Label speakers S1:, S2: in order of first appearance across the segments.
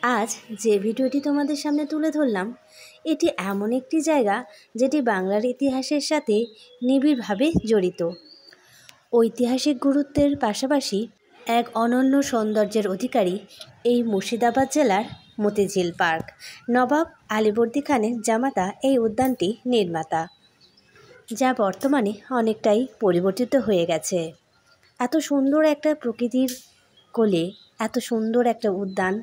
S1: আজ যে ভিডিওটি তোমাদের সামনে তুলে ধরলাম, এটি এমন একটি জায়গা যেটি বাংলার ইতিহাসের সাথে নিবিড়ভাবে জড়িত। ঐতিহাসিক গুরুত্বের পাশাপাশি এক অনন্য সৌন্দর্যের অধিকারী এই মুর্শিদাবাদ জেলার মতিঝিল পার্ক। নবাব আলীবর্দী খানের জামাতা এই উদ্যানটি নির্মাতা, যা বর্তমানে অনেকটাই পরিবর্তিত হয়ে গেছে। এত সুন্দর একটা প্রকৃতির কোলে এত সুন্দর একটা উদ্যান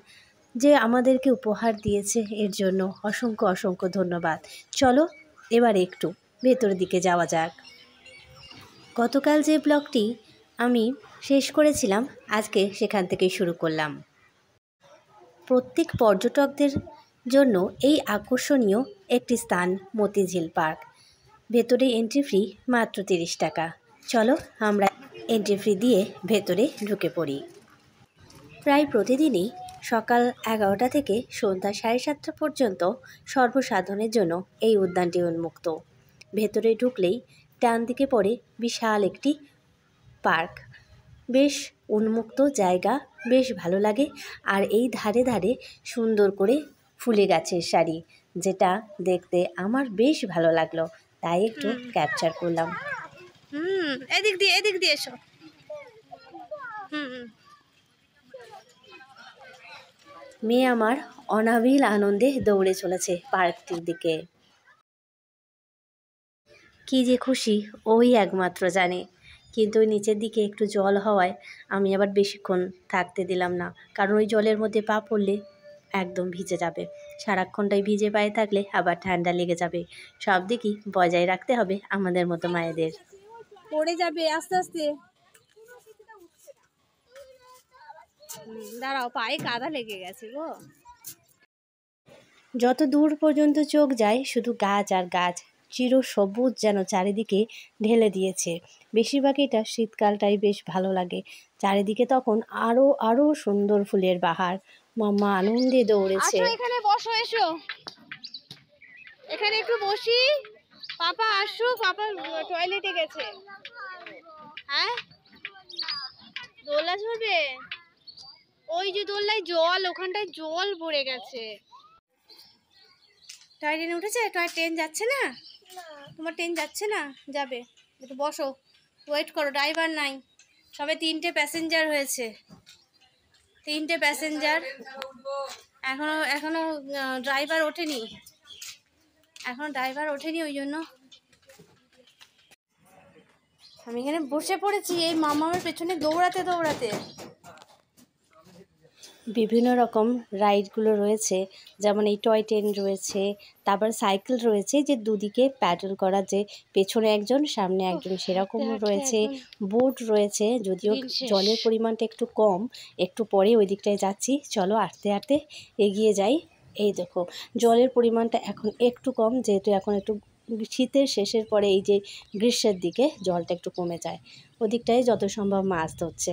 S1: যে আমাদেরকে উপহার দিয়েছে, এর জন্য অসংখ্য অসংখ্য ধন্যবাদ। চলো এবার একটু ভেতরের দিকে যাওয়া যাক। গতকাল যে ব্লগটি আমি শেষ করেছিলাম, আজকে সেখান থেকেই শুরু করলাম। প্রত্যেক পর্যটকদের জন্য এই আকর্ষণীয় একটি স্থান মতিঝিল পার্ক। ভেতরে এন্ট্রি ফি মাত্র 30 টাকা। চলো আমরা এন্ট্রি ফি দিয়ে ভেতরে ঢুকে পড়ি। প্রায় প্রতিদিনই সকাল 11টা থেকে সন্ধ্যা 7:30 পর্যন্ত সর্বসাধারণের জন্য এই উদ্যানটি উন্মুক্ত। ভেতরে ঢুকলেই ডান দিকে পড়ে বিশাল একটি পার্ক। বেশ উন্মুক্ত জায়গা, বেশ ভালো লাগে। আর এই ধারে ধারে সুন্দর করে ফুলে গাছের সারি, যেটা দেখতে আমার বেশ ভালো লাগলো, তাই একটু ক্যাপচার করলাম।
S2: এদিক দিয়ে এসো।
S1: মেয়ে আমার অনাবিল আনন্দে দৌড়ে চলেছে পার্কটির দিকে। কি যে খুশি ওই একমাত্র জানে। কিন্তু ওই নিচের দিকে একটু জল হওয়ায় আমি আবার বেশিক্ষণ থাকতে দিলাম না, কারণ ওই জলের মধ্যে পা পড়লে একদম ভিজে যাবে। সারাক্ষণটাই ভিজে পায়ে থাকলে আবার ঠান্ডা লেগে যাবে। সব দিকই বজায় রাখতে হবে আমাদের মতো মায়েদের।
S2: পড়ে যাবে আস্তে আস্তে। দাঁড়াও, পায়ে কাদা লেগে গেছে গো।
S1: যত দূর পর্যন্ত চোখ যায় শুধু গাছ আর গাছ, চির সবুজ যেন চারিদিকে ঢেলে দিয়েছে। বেশিরভাগ এটা শীতকালটাই বেশ ভালো লাগে। চারিদিকে তখন আরো আরো সুন্দর ফুলের বাহার। মাম্মা আনন্দে দৌড়েছে।
S2: আসো এখানে বসো, এসো এখানে একটু বসি। পাপা আসো, পাপা টয়লেটে গেছে। হ্যাঁ, দোলনা চড়বে? ওই যে দোলনায় জল, ওখানটায় জল ভরে গেছে। টয় ট্রেনে উঠেছে? টয় ট্রেন যাচ্ছে না? তোমার ট্রেন যাচ্ছে না? যাবে, একটু বসো, ওয়েট করো, ড্রাইভার নাই। সবে 3টে প্যাসেঞ্জার হয়েছে, 3টে প্যাসেঞ্জার। এখনো ড্রাইভার ওঠেনি, ওই জন্য আমি এখানে বসে পড়েছি এই মামার পেছনে দৌড়াতে দৌড়াতে।
S1: বিভিন্ন রকম রাইডগুলো রয়েছে, যেমন এই টয় ট্রেন রয়েছে, তারপর সাইকেল রয়েছে যে দুদিকে প্যাডেল করা, যে পেছনে একজন সামনে একজন, সেরকমও রয়েছে। বোট রয়েছে, যদিও জলের পরিমাণটা একটু কম। একটু পরে ওই দিকটায় যাচ্ছি, চলো আস্তে আস্তে এগিয়ে যাই। এই দেখো জলের পরিমাণটা এখন একটু কম, যেহেতু এখন একটু শীতের শেষের পরে এই যে গ্রীষ্মের দিকে জলটা একটু কমে যায়। ওদিকটায় যত সম্ভব মাছ ধরছে,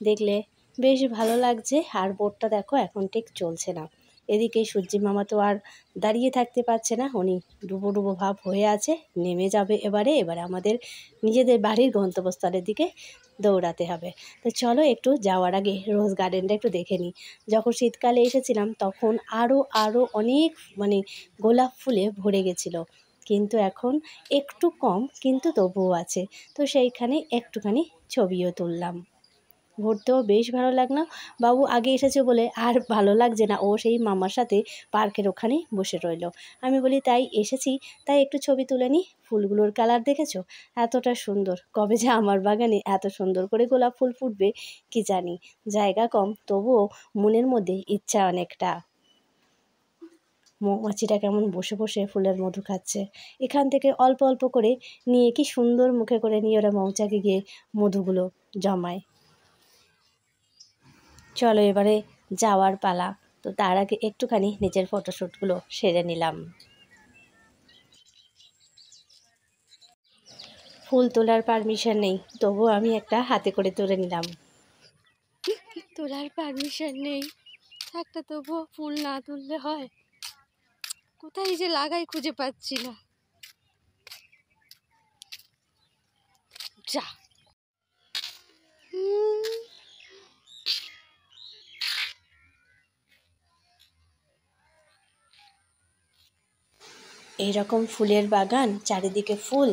S1: দেখলে বেশ ভালো লাগছে। আর বোটটা দেখো এখন ঠিক চলছে না। এদিকে সূর্যি মামা তো আর দাঁড়িয়ে থাকতে পারছে না, উনি ডুবো ডুবো ভাব হয়ে আছে, নেমে যাবে এবারে আমাদের নিজেদের বাড়ির গন্তব্যস্থলের দিকে দৌড়াতে হবে। তো চলো একটু যাওয়ার আগে রোজ গার্ডেনটা একটু দেখে নিই। যখন শীতকালে এসেছিলাম তখন আরও অনেক গোলাপ ফুলে ভরে গেছিলো, কিন্তু এখন একটু কম, কিন্তু তবুও আছে। তো সেইখানে একটুখানি ছবিও তুললাম। ঘুরতেও বেশ ভালো লাগলো। বাবু আগে এসেছে বলে আর ভালো লাগছে না, ও সেই মামার সাথে পার্কের ওখানে বসে রইল। আমি বলি তাই এসেছি, তাই একটু ছবি তুলে নিই। ফুলগুলোর কালার দেখেছো এতটা সুন্দর, কবে যে আমার বাগানে এত সুন্দর করে গোলাপ ফুল ফুটবে কি জানি। জায়গা কম, তবুও মনের মধ্যে ইচ্ছা অনেকটা। মৌমাছিটা কেমন বসে বসে ফুলের মধু খাচ্ছে, এখান থেকে অল্প অল্প করে নিয়ে কি সুন্দর মুখে করে নিয়ে ওরা মৌচাকে গিয়ে মধুগুলো জমায়। চলো এবারে যাওয়ার পালা। তো তার আগে একটুখানি নিজের ফটোশ্যুটগুলো সেরে নিলাম। ফুল তোলার পারমিশন নেই, তবুও আমি একটা হাতে করে তুলে নিলাম।
S2: তোলার পারমিশন নেই, একটা তবুও ফুল না তুললে হয়? কোথায় যে লাগাই খুঁজে পাচ্ছি না। যা,
S1: এইরকম ফুলের বাগান, চারিদিকে ফুল,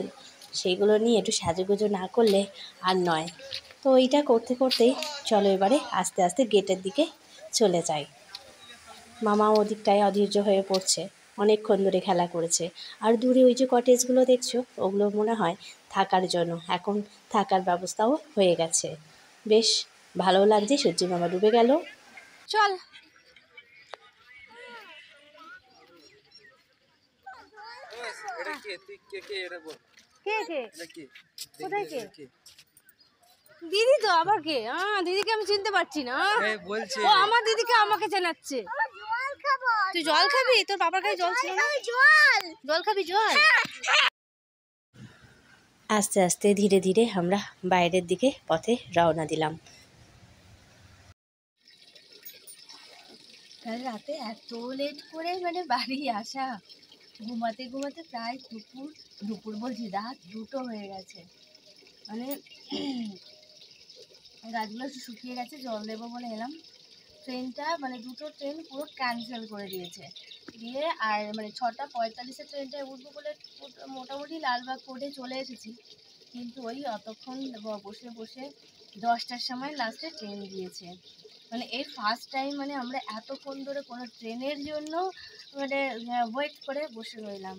S1: সেইগুলো নিয়ে একটু সাজুগুজু না করলে আর নয়। তো এইটা করতে করতেই চলো এবারে আস্তে আস্তে গেটের দিকে চলে যাই। মামা ওদিকটায় অধৈর্য হয়ে পড়ছে, অনেকক্ষণ ধরে খেলা করেছে। আর দূরে ওই যে কটেজগুলো দেখছো, ওগুলো মনে হয় থাকার জন্য, এখন থাকার ব্যবস্থাও হয়ে গেছে। বেশ ভালো লাগছে। সূর্যি মামা ডুবে গেল।
S2: চল কে কোথায় কে? দিদি তো, আবার কে? দিদিকে আমি চিনতে পারছি না। ও আমার দিদিকে আমাকে চেনাচ্ছে। তুই জল খাবি? তোর বাবার কাছে জল ছিল না? জল খাবি? জল।
S1: আস্তে আস্তে ধীরে ধীরে আমরা বাইরের দিকে পথে রওনা দিলাম।
S2: কাল রাতে এত লেট করে বাড়ি আসা, ঘুমাতে ঘুমাতে প্রায় দুপুর বলছি, রাত 2টো হয়ে গেছে। গাছগুলো শুকিয়ে গেছে, জল দেবো বলে এলাম। ট্রেনটা 2টো ট্রেন পুরো ক্যান্সেল করে দিয়েছে। দিয়ে আর 6:45-এ ট্রেনটায় উঠবো বলে মোটামুটি লালবাগ কোর্টে চলে এসেছি। কিন্তু ওই অতক্ষণ বসে বসে 10টার সময় লাস্টে ট্রেন দিয়েছে। এই ফার্স্ট টাইম আমরা এতক্ষণ ধরে কোনো ট্রেনের জন্য ওয়েট করে বসে রইলাম।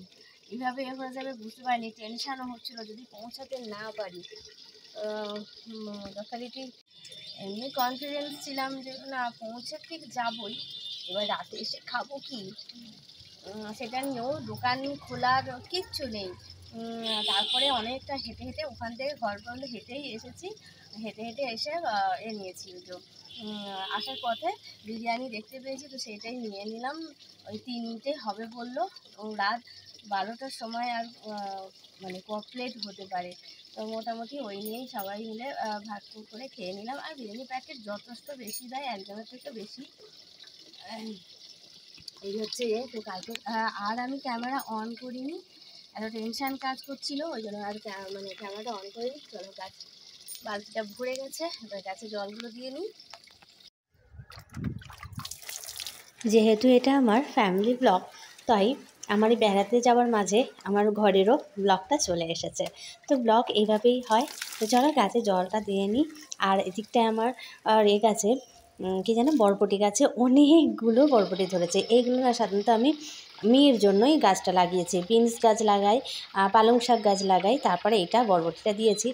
S2: এইভাবে হয়ে যাবে বুঝতে পারিনি, টেনশানও হচ্ছিলো যদি পৌঁছাতে না পারি। যথারীতি এমনি কনফিডেন্স ছিলাম যে না পৌঁছে ঠিক যাবই। এবার রাতে এসে খাবো কি সেটা নিয়েও দোকান খোলার কিচ্ছু নেই। তারপরে অনেকটা হেঁটে হেঁটে ওখান থেকে ঘর পর্যন্ত হেঁটেই এসেছি। হেঁটে হেঁটে এসে নিয়েছি তো আসার পথে বিরিয়ানি দেখতে পেয়েছি, তো সেটাই নিয়ে নিলাম। ওই 3টে হবে বললো, রাত 12টার সময় আর প্লেট হতে পারে। তো মোটামুটি ওই নিয়েই সবাই মিলে ভাগ করে খেয়ে নিলাম। আর বিরিয়ানি প্যাকেট যথেষ্ট বেশি দেয়, একজনের থেকে বেশি। এই হচ্ছে তো কালকে আর আমি ক্যামেরা অন করিনি, এত টেনশান কাজ করছিলো, ওই জন্য আর ক্যামেরাটা অন করিনি। চলো গাছ বালতিটা ভরে গেছে, এবার গাছে জলগুলো দিয়ে নিই।
S1: যেহেতু এটা আমার ফ্যামিলি ব্লগ, তাই আমার বেড়াতে যাওয়ার মাঝে আমার ঘরেরও ব্লগটা চলে এসেছে। তো ব্লগ এইভাবেই হয়। তো চলো গাছে জলটা দিয়ে নিই। আর এদিকটায় আমার গাছে কী যেন বরবটি গাছে অনেকগুলো বরবটি ধরেছে। এইগুলো না সাধারণত আমি মেয়ের জন্যই গাছটা লাগিয়েছি। বিনস গাছ লাগাই, পালং শাক গাছ লাগাই, তারপরে এটা বরবটিটা দিয়েছি।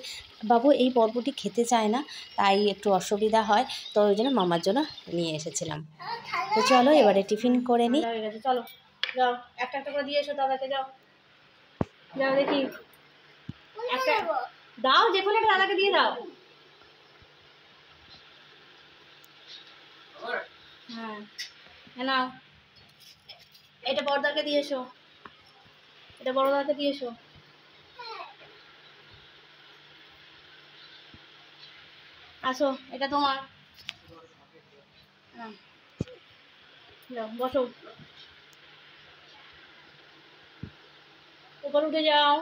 S1: বাবু এই বরবটি খেতে চায় না, তাই একটু অসুবিধা হয়, তো ওই জন্য মামার জন্য নিয়ে এসেছিলাম। তো চলো এবারে টিফিন করে নিই।
S2: হয়ে গেছে, চলো যাও একটা একটা করে দিয়ে এসো দাদাকে। যাও যাও দেখি একটা দাও, যে কোনো একটা দাদাকে দিয়ে দাও। হ্যাঁ নাও, এটা বড়দাকে দিয়ে এসো, এটা বড়দাকে দিয়ে এসো। আসো, এটা তোমার। হ্যাঁ যাও বসো, উপর উঠে যাও।